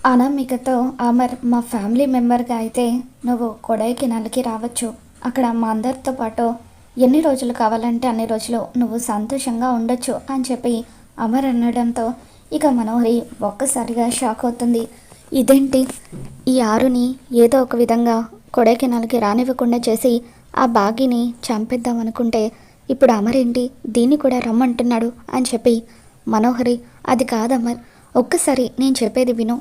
అనామికతో అమర్ మా ఫ్యామిలీ మెంబర్గా అయితే నువ్వు కొడైకెనాల్కి రావచ్చు. అక్కడ మా అందరితో పాటు ఎన్ని రోజులు కావాలంటే అన్ని రోజులు నువ్వు సంతోషంగా ఉండొచ్చు అని చెప్పి అమర్ అనడంతో ఇక మనోహరి ఒక్కసారిగా షాక్ అవుతుంది. ఇదేంటి, ఈ ఆరుని ఏదో ఒక విధంగా కొడైకెనాల్కి రానివ్వకుండా చేసి ఆ బాగిని చంపేద్దాం అనుకుంటే ఇప్పుడు అమర్ ఏంటి దీన్ని కూడా రమ్మంటున్నాడు అని చెప్పి మనోహరి, అది కాదమర్, ఒక్కసారి నేను చెప్పేది విను.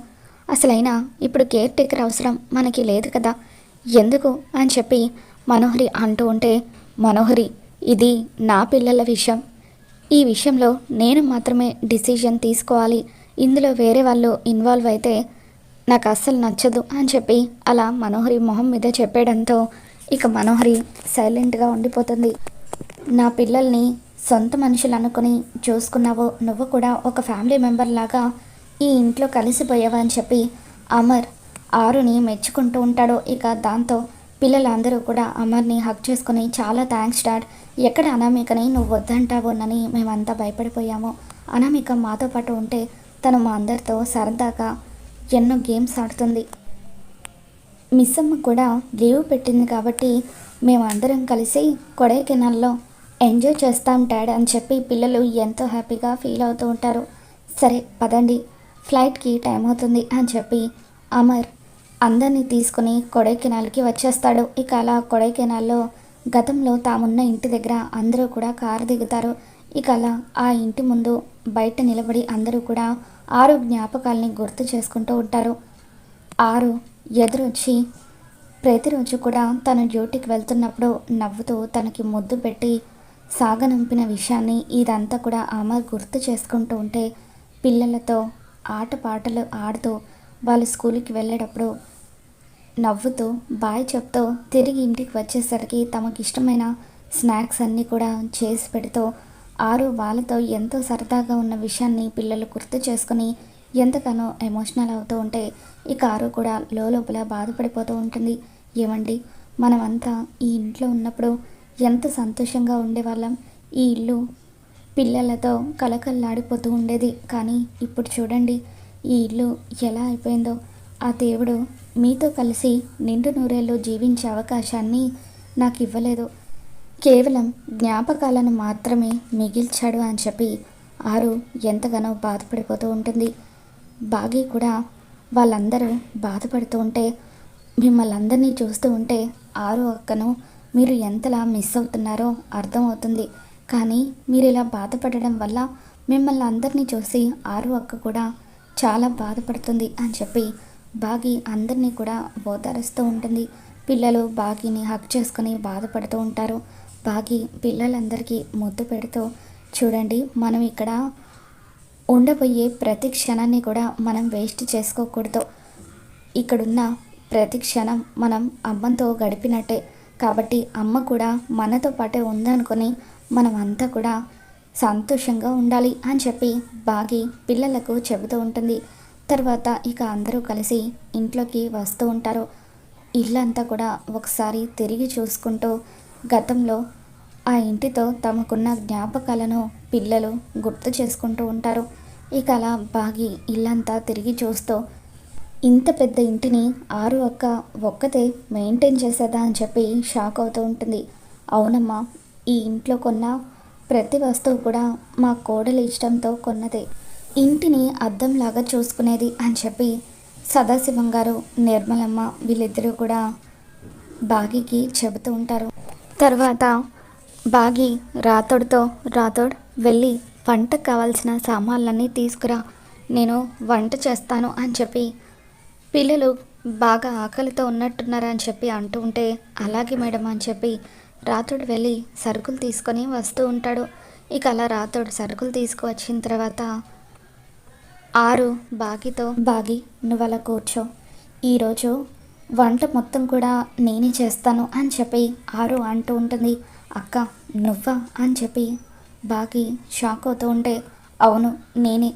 అసలైనా ఇప్పుడు కేర్ టేకర్ అవసరం మనకి లేదు కదా, ఎందుకు అని చెప్పి మనోహరి అంటూ ఉంటే, మనోహరి, ఇది నా పిల్లల విషయం, ఈ విషయంలో నేను మాత్రమే డిసిజన్ తీసుకోవాలి, ఇందులో వేరే వాళ్ళు ఇన్వాల్వ్ అయితే నాకు అస్సలు నచ్చదు అని చెప్పి అలా మనోహరి మొహం మీద చెప్పేయడంతో ఇక మనోహరి సైలెంట్గా ఉండిపోతుంది. నా పిల్లల్ని సొంత మనుషులు అనుకుని చూసుకున్నావు, నువ్వు కూడా ఒక ఫ్యామిలీ మెంబర్ లాగా ఈ ఇంట్లో కలిసిపోయావా అని చెప్పి అమర్ ఆరుని మెచ్చుకుంటూ ఉంటాడు. ఇక దాంతో పిల్లలందరూ కూడా అమర్ని హక్ చేసుకుని, చాలా థ్యాంక్స్ డాడ్, ఎక్కడ అనామికని నువ్వు వద్దంటావోనని మేమంతా భయపడిపోయాము, అనామిక మాతో పాటు ఉంటే తను మా అందరితో సరదాగా ఎన్నో గేమ్స్ ఆడుతుంది, మిస్ అమ్మ కూడా లీవ్ పెట్టింది కాబట్టి మేమందరం కలిసి కొడైకెనాల్లో ఎంజాయ్ చేస్తాం డాడ్ అని చెప్పి పిల్లలు ఎంతో హ్యాపీగా ఫీల్ అవుతూ ఉంటారు. సరే పదండి, ఫ్లైట్కి టైం అవుతుంది అని చెప్పి అమర్ అందరినీ తీసుకుని కొడైకెనాల్కి వచ్చేస్తాడు. ఇక అలా కొడైకెనాల్లో గతంలో తామున్న ఇంటి దగ్గర అందరూ కూడా కారు దిగుతారు. ఇక అలా ఆ ఇంటి ముందు బయట నిలబడి అందరూ కూడా ఆరు జ్ఞాపకాలని గుర్తు చేసుకుంటూ ఉంటారు. ఆరు ఎదురొచ్చి ప్రతిరోజు కూడా తన డ్యూటీకి వెళ్తున్నప్పుడు నవ్వుతూ తనకి ముద్దు పెట్టి సాగనంపిన విషయాన్ని ఇదంతా కూడా అమర్ గుర్తు చేసుకుంటూ ఉంటే, పిల్లలతో ఆటపాటలు ఆడుతూ వాళ్ళు స్కూల్కి వెళ్ళేటప్పుడు నవ్వుతూ బాయ్ చెప్తూ తిరిగి ఇంటికి వచ్చేసరికి తమకి ఇష్టమైన స్నాక్స్ అన్నీ కూడా చేసి పెడుతూ ఆరు వాళ్ళతో ఎంతో సరదాగా ఉన్న విషయాన్ని పిల్లలు గుర్తు చేసుకుని ఎంతగానో ఎమోషనల్ అవుతూ ఉంటే ఇక ఆరు కూడా లోపల బాధపడిపోతూ ఉంటుంది. ఏమండి, మనమంతా ఈ ఇంట్లో ఉన్నప్పుడు ఎంత సంతోషంగా ఉండేవాళ్ళం, ఈ ఇల్లు పిల్లలతో కలకల్లాడిపోతూ ఉండేది, కానీ ఇప్పుడు చూడండి ఈ ఇల్లు ఎలా అయిపోయిందో, ఆ దేవుడు మీతో కలిసి నిండు నూరేళ్ళు జీవించే అవకాశాన్ని నాకు ఇవ్వలేదు, కేవలం జ్ఞాపకాలను మాత్రమే మిగిల్చాడు అని చెప్పి ఆరు ఎంతగానో బాధపడిపోతూ ఉంటుంది. బాగి కూడా వాళ్ళందరూ బాధపడుతూ ఉంటే మిమ్మల్ని అందరినీ చూస్తూ ఉంటే ఆరు అక్కను మీరు ఎంతలా మిస్ అవుతున్నారో అర్థమవుతుంది, కానీ మీరు ఇలా బాధపడడం వల్ల మిమ్మల్ని అందరినీ చూసి ఆరు అక్క కూడా చాలా బాధపడుతుంది అని చెప్పి బాగి అందరినీ కూడా ఓదారుస్తూ ఉంటుంది. పిల్లలు బాగిని హక్ చేసుకుని బాధపడుతూ ఉంటారు. బాగి పిల్లలందరికీ ముద్దు పెడుతూ, చూడండి మనం ఇక్కడ ఉండబోయే ప్రతి క్షణాన్ని కూడా మనం వేస్ట్ చేసుకోకూడదు, ఇక్కడున్న ప్రతి క్షణం మనం అమ్మతో గడిపినట్టే, కాబట్టి అమ్మ కూడా మనతో పాటే ఉందనుకొని మనం అంతా కూడా సంతోషంగా ఉండాలి అని చెప్పి బాగి పిల్లలకు చెబుతూ ఉంటుంది. తర్వాత ఇక అందరూ కలిసి ఇంట్లోకి వస్తూ ఉంటారు. ఇల్లంతా కూడా ఒకసారి తిరిగి చూసుకుంటూ గతంలో ఆ ఇంటితో తమకున్న జ్ఞాపకాలను పిల్లలు గుర్తు చేసుకుంటూ ఉంటారు. ఇక అలా బాగి ఇల్లంతా తిరిగి చూస్తూ, ఇంత పెద్ద ఇంటిని ఆరు అక్క ఒక్కతే మెయింటైన్ చేసేదా అని చెప్పి షాక్ అవుతూ ఉంటుంది. అవునమ్మా, ఈ ఇంట్లో కొన్న ప్రతి వస్తువు కూడా మా కోడలి ఇష్టంతో కొన్నదే, ఇంటిని అద్దంలాగా చూసుకునేది అని చెప్పి సదాశివం గారు, నిర్మలమ్మ వీళ్ళిద్దరూ కూడా బాగికి చెబుతూ ఉంటారు. తర్వాత బాగి రాతోడ్ వెళ్ళి వంటకు కావాల్సిన సామాన్లన్నీ తీసుకురా, నేను వంట చేస్తాను అని చెప్పి పిల్లలు బాగా ఆకలితో ఉన్నట్టున్నారని చెప్పి అంటూ ఉంటే, అలాగే మేడం అని చెప్పి రాతోడు వెళ్ళి సరుకులు తీసుకొని వస్తూ ఉంటాడు. ఇక అలా రాతోడు సరుకులు తీసుకువచ్చిన తర్వాత ఆరు బాగితో, బాగి నువ్వు అలా కూర్చో, ఈరోజు వంట మొత్తం కూడా నేనే చేస్తాను అని చెప్పి ఆరు అంటూ ఉంటుంది. అక్క నువ్వా అని చెప్పి బాగి షాక్ అవుతూ ఉంటే, అవును నేనే,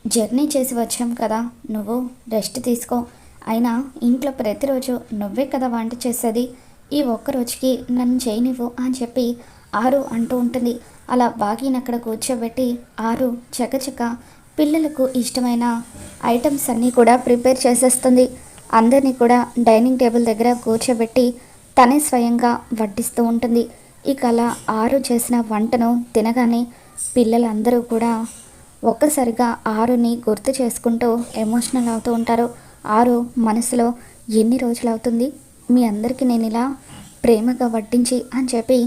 జర్నీ చేసి వచ్చాం కదా, నువ్వు రెస్ట్ తీసుకో, అయినా ఇంట్లో ప్రతిరోజు నువ్వే కదా వంట చేసేది, ఈ ఒక్కరోజుకి నన్ను చేయనివ్వు అని చెప్పి ఆరు అంటూ ఉంటుంది. అలా బాగిని అక్కడ కూర్చోబెట్టి ఆరు చకచక పిల్లలకు ఇష్టమైన ఐటమ్స్ అన్నీ కూడా ప్రిపేర్ చేసేస్తుంది. అందరినీ కూడా డైనింగ్ టేబుల్ దగ్గర కూర్చోబెట్టి తనే స్వయంగా వడ్డిస్తూ ఉంటుంది. ఇక అలా ఆరు చేసిన వంటను తినగానే పిల్లలందరూ కూడా ఒక్కసారిగా ఆరుని గుర్తు చేసుకుంటూ ఎమోషనల్ అవుతూ ఉంటారు. ఆరు మనసులో ఎన్ని రోజులు అవుతుంది మీ అందరికీ నేను ఇలా ప్రేమగా వడ్డించి అని చెప్పి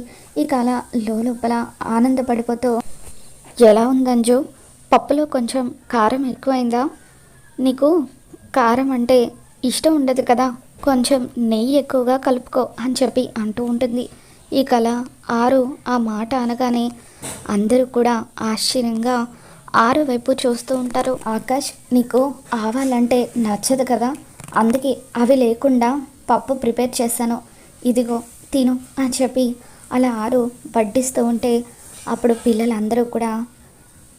ఇక అలా లోపల ఆనందపడిపోతూ, ఎలా ఉందంజు, పప్పులో కొంచెం కారం ఎక్కువైందా? నీకు కారం అంటే ఇష్టం ఉండదు కదా, కొంచెం నెయ్యి ఎక్కువగా కలుపుకో అని చెప్పి అంటూ ఉంటుంది. ఈ కళ ఆరు ఆ మాట అనగానే అందరూ కూడా ఆశ్చర్యంగా ఆరు వైపు చూస్తూ ఉంటారు. ఆకాష్, నీకు ఆవాలంటే నచ్చదు కదా, అందుకే అవి లేకుండా పప్పు ప్రిపేర్ చేశాను, ఇదిగో తిను అని చెప్పి అలా ఆరు వడ్డిస్తూ ఉంటే అప్పుడు పిల్లలందరూ కూడా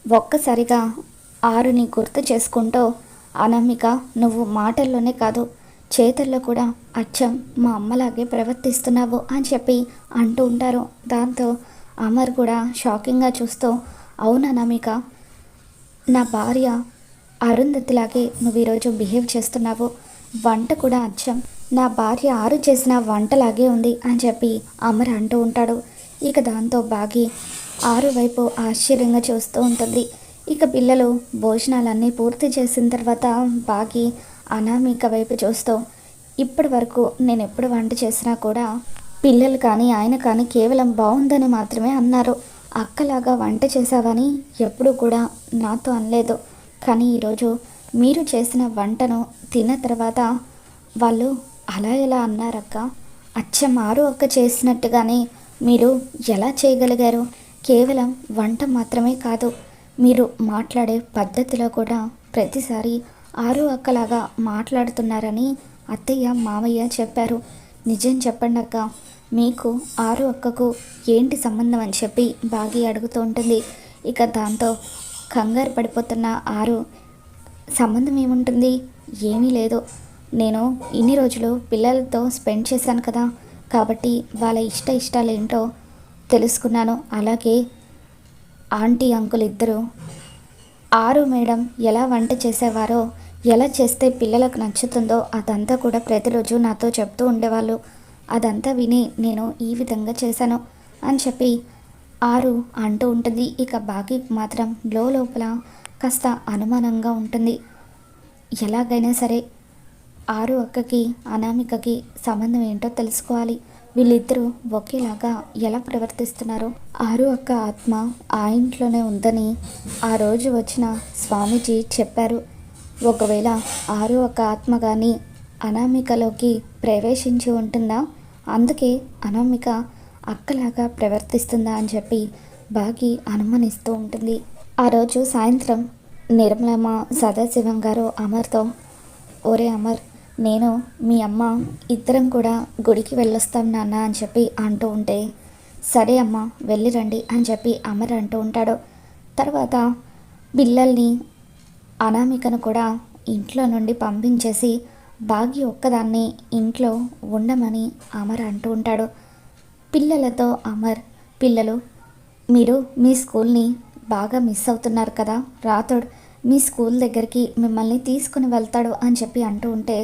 ఒక్కసారిగా ఆరుని గుర్తు చేసుకుంటూ, అనామిక, నువ్వు మాటల్లోనే కాదు చేతుల్లో కూడా అచ్చం మా అమ్మలాగే ప్రవర్తిస్తున్నావు అని చెప్పి అంటూ ఉంటారు. దాంతో అమర్ కూడా షాకింగ్గా చూస్తూ, అవునా అనామిక, నా భార్య అరుంధతిలాగే నువ్వు ఈరోజు బిహేవ్ చేస్తున్నావు, వంట కూడా అచ్చం నా భార్య ఆరు చేసిన వంటలాగే ఉంది అని చెప్పి అమర్ అంటూ ఉంటాడు. ఇక దాంతో బాగి ఆరు వైపు ఆశ్చర్యంగా చూస్తూ ఉంటుంది. ఇక పిల్లలు భోజనాలన్నీ పూర్తి చేసిన తర్వాత బాగి అనామిక వైపు చూస్తూ, ఇప్పటి వరకు నేను ఎప్పుడు వంట చేసినా కూడా పిల్లలు కానీ ఆయన కానీ కేవలం బాగుందని మాత్రమే అన్నారు, అక్కలాగా వంట చేసావని ఎప్పుడూ కూడా నాతో అనలేదు. కానీ ఈరోజు మీరు చేసిన వంటను తిన్న తర్వాత వాళ్ళు అలా ఎలా అన్నారక్క, అచ్చం ఆరు అక్క చేసినట్టుగానే మీరు ఎలా చేయగలిగారు? కేవలం వంట మాత్రమే కాదు, మీరు మాట్లాడే పద్ధతిలో కూడా ప్రతిసారి ఆరు అక్కలాగా మాట్లాడుతున్నారని అత్తయ్య మామయ్య చెప్పారు. నిజం చెప్పండి అక్క, మీకు ఆరు అక్కకు ఏంటి సంబంధం అని చెప్పి బాగి అడుగుతూ ఉంటుంది. ఇక దాంతో కంగారు పడిపోతున్న ఆరు, సంబంధం ఏముంటుంది, ఏమీ లేదు, నేను ఇన్ని రోజులు పిల్లలతో స్పెండ్ చేశాను కదా, కాబట్టి వాళ్ళ ఇష్టాలు ఏంటో తెలుసుకున్నాను. అలాగే ఆంటీ అంకుల్ ఇద్దరు ఆరు మేడం ఎలా వంట చేసేవారో, ఎలా చేస్తే పిల్లలకు నచ్చుతుందో అదంతా కూడా ప్రతిరోజు నాతో చెప్తూ ఉండేవాళ్ళు, అదంతా విని నేను ఈ విధంగా చేశాను అని చెప్పి ఆరు అంటూ ఉంటుంది. ఇక బాగి మాత్రం లోపల కాస్త అనుమానంగా ఉంటుంది. ఎలాగైనా సరే ఆరు అక్కకి అనామికకి సంబంధం ఏంటో తెలుసుకోవాలి, వీళ్ళిద్దరూ ఒకేలాగా ఎలా ప్రవర్తిస్తున్నారు. ఆరు అక్క ఆత్మ ఆ ఇంట్లోనే ఉందని ఆ రోజు వచ్చిన స్వామీజీ చెప్పారు. ఒకవేళ ఆరు అక్క ఆత్మ కానీ అనామికలోకి ప్రవేశించి ఉంటుందా, అందుకే అనామిక అక్కలాగా ప్రవర్తిస్తుందా అని చెప్పి బాగి అనుమానిస్తూ ఉంటుంది. ఆ రోజు సాయంత్రం నిర్మలమ్మ సదాశివం గారు అమర్తో, ఒరే అమర్, నేను మీ అమ్మ ఇద్దరం కూడా గుడికి వెళ్ళొస్తాం నాన్న అని చెప్పి అంటూ ఉంటే, సరే అమ్మ వెళ్ళిరండి అని చెప్పి అమర్ అంటూ ఉంటాడు. తర్వాత పిల్లల్ని అనామికను కూడా ఇంట్లో నుండి పంపించేసి బాగి ఒక్కదాన్ని ఇంట్లో ఉండమని అమర్ అంటూ ఉంటాడు. పిల్లలతో అమర్, పిల్లలు మీరు మీ స్కూల్ని బాగా మిస్ అవుతున్నారు కదా, రాతోడు మీ స్కూల్ దగ్గరికి మిమ్మల్ని తీసుకుని వెళ్తాడు అని చెప్పి అంటూ ఉంటే,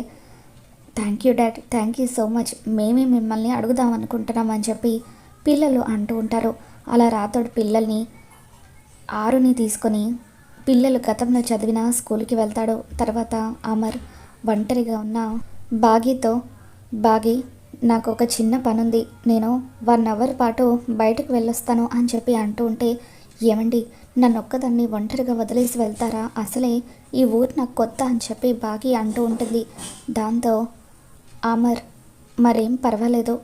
thank you dad, thank you so much, మేమే మిమ్మల్ని అడుగుదాం అనుకుంటున్నాం అని చెప్పి పిల్లలు అంటూ ఉంటారు. అలా రాతోడు పిల్లల్ని ఆరుని తీసుకొని పిల్లలు గతంలో చదివిన స్కూల్కి వెళ్తాడు. తర్వాత అమర్ ఒంటరిగా ఉన్న బాగీతో, బాగి నాకు ఒక చిన్న పనుంది, నేను 1 అవర్ పాటు బయటకు వెళ్ళొస్తాను అని చెప్పి అంటూ ఉంటే, ఏమండి నన్ను ఒక్కదాన్ని ఒంటరిగా వదిలేసి వెళ్తారా, అసలే ఈ ఊరు నాకు కొత్త అని చెప్పి బాగి అంటూ ఉంటుంది. దాంతో అమర్, మరేం పర్వాలేదు,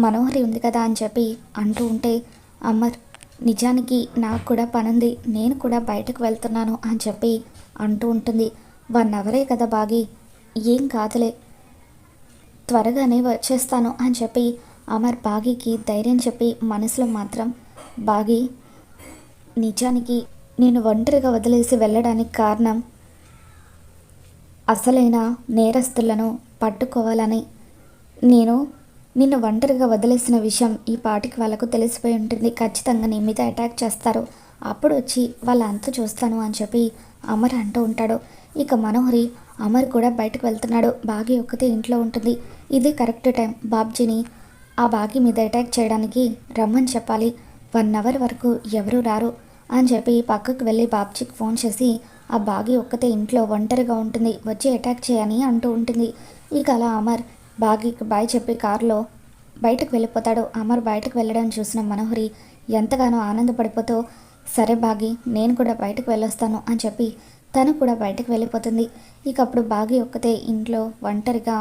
మనోహరి ఉంది కదా అని చెప్పి అంటూ ఉంటే, అమర్ నిజానికి నాకు కూడా పనుంది, నేను కూడా బయటకు వెళ్తున్నాను అని చెప్పి అంటూ ఉంటుంది. 1 అవరే కదా బాగి, ఏం కాదులే, త్వరగానే వచ్చేస్తాను అని చెప్పి అమర్ బాగికి ధైర్యం చెప్పి మనసులో మాత్రం, బాగి నిజానికి నేను ఒంటరిగా వదిలేసి వెళ్ళడానికి కారణం అసలైన నేరస్తులను పట్టుకోవాలని, నేను నిన్ను ఒంటరిగా వదిలేసిన విషయం ఈ పాటికి వాళ్ళకు తెలిసిపోయి ఉంటుంది, ఖచ్చితంగా నీ మీద అటాక్ చేస్తారు, అప్పుడు వచ్చి వాళ్ళ అంతు చూస్తాను అని చెప్పి అమర్ అంటూ ఉంటాడు. ఇక మనోహరి అమర్ కూడా బయటకు వెళ్తున్నాడు. బాగి ఒక్కతే ఇంట్లో ఉంటుంది. ఇది కరెక్ట్ టైం. బాబ్జీని ఆ బాగి మీద అటాక్ చేయడానికి రమ్మని చెప్పాలి. 1 అవర్ వరకు ఎవరూ రారు అని చెప్పి పక్కకు వెళ్ళి బాబ్జీకి ఫోన్ చేసి ఆ బాగి ఒక్కతే ఇంట్లో ఒంటరిగా ఉంటుంది, వచ్చి అటాక్ చేయని అంటూ ఉంటుంది. ఇక అలా అమర్ బాగీకి బాయ్ చెప్పి కారులో బయటకు వెళ్ళిపోతాడు. అమర్ బయటకు వెళ్ళడం చూసిన మనోహరి ఎంతగానో ఆనందపడిపోతూ సరే బాగి, నేను కూడా బయటకు వెళ్ళొస్తాను అని చెప్పి తను కూడా బయటకు వెళ్ళిపోతుంది. ఇక అప్పుడు బాగి ఒక్కతే ఇంట్లో ఒంటరిగా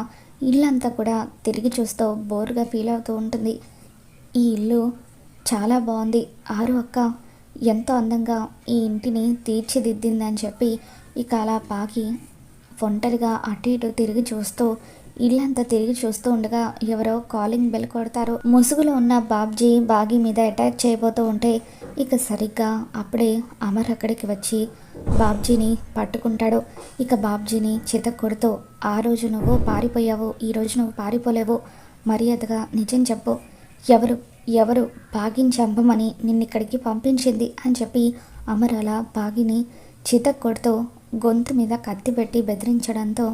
ఇల్లంతా కూడా తిరిగి చూస్తూ బోరుగా ఫీల్ అవుతూ ఉంటుంది. ఈ ఇల్లు చాలా బాగుంది, ఆరు అక్క ఎంతో అందంగా ఈ ఇంటిని తీర్చిదిద్దిందని చెప్పి ఇక అలా బాగి ఒంటరిగా అటు ఇటు తిరిగి చూస్తూ ఇల్లంతా తిరిగి చూస్తూ ఉండగా ఎవరో కాలింగ్ బెల్ కొడతారు. ముసుగులో ఉన్న బాబ్జీ బాగి మీద అటాక్ చేయబోతూ ఉంటే ఇక సరిగ్గా అప్పుడే అమర్ అక్కడికి వచ్చి బాబ్జీని పట్టుకుంటాడు. ఇక బాబ్జీని చితక్కొడుతూ ఆ రోజు నువ్వు పారిపోయావు, ఈరోజు నువ్వు పారిపోలేవు, మర్యాదగా నిజం చెప్పు, ఎవరు ఎవరు బాగిని చంపమని నిన్నిక్కడికి పంపించింది అని చెప్పి అమర్ అలా బాగిని చితక్కొడుతూ గొంతు మీద కత్తి పెట్టి బెదిరించడంతో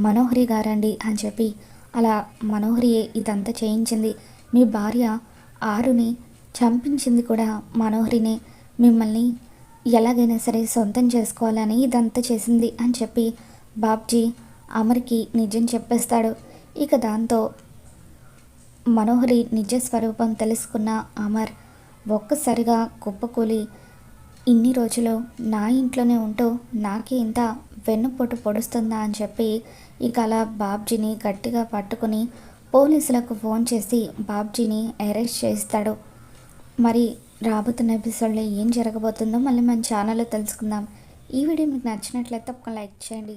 మనోహరి గారండి అని చెప్పి అలా మనోహరియే ఇదంతా చేయించింది, మీ భార్య ఆరుని చంపించింది కూడా మనోహరినే, మిమ్మల్ని ఎలాగైనా సరే సొంతం చేసుకోవాలని ఇదంతా చేసింది అని చెప్పి బాబ్జీ అమర్కి నిజం చెప్పేస్తాడు. ఇక దాంతో మనోహరి నిజ స్వరూపం తెలుసుకున్న అమర్ ఒక్కసారిగా కుప్పకూలి ఇన్ని రోజులు నా ఇంట్లోనే ఉంటూ నాకే ఇంత వెన్నుపోటు పొడుస్తుందా అని చెప్పి ఇక అలా బాబ్జీని గట్టిగా పట్టుకుని పోలీసులకు ఫోన్ చేసి బాబ్జీని అరెస్ట్ చేస్తాడు. మరి రాబోతున్న ఎపిసోడ్లో ఏం జరగబోతుందో మళ్ళీ మన ఛానల్లో తెలుసుకుందాం. ఈ వీడియో మీకు నచ్చినట్లయితే ఒక లైక్ చేయండి.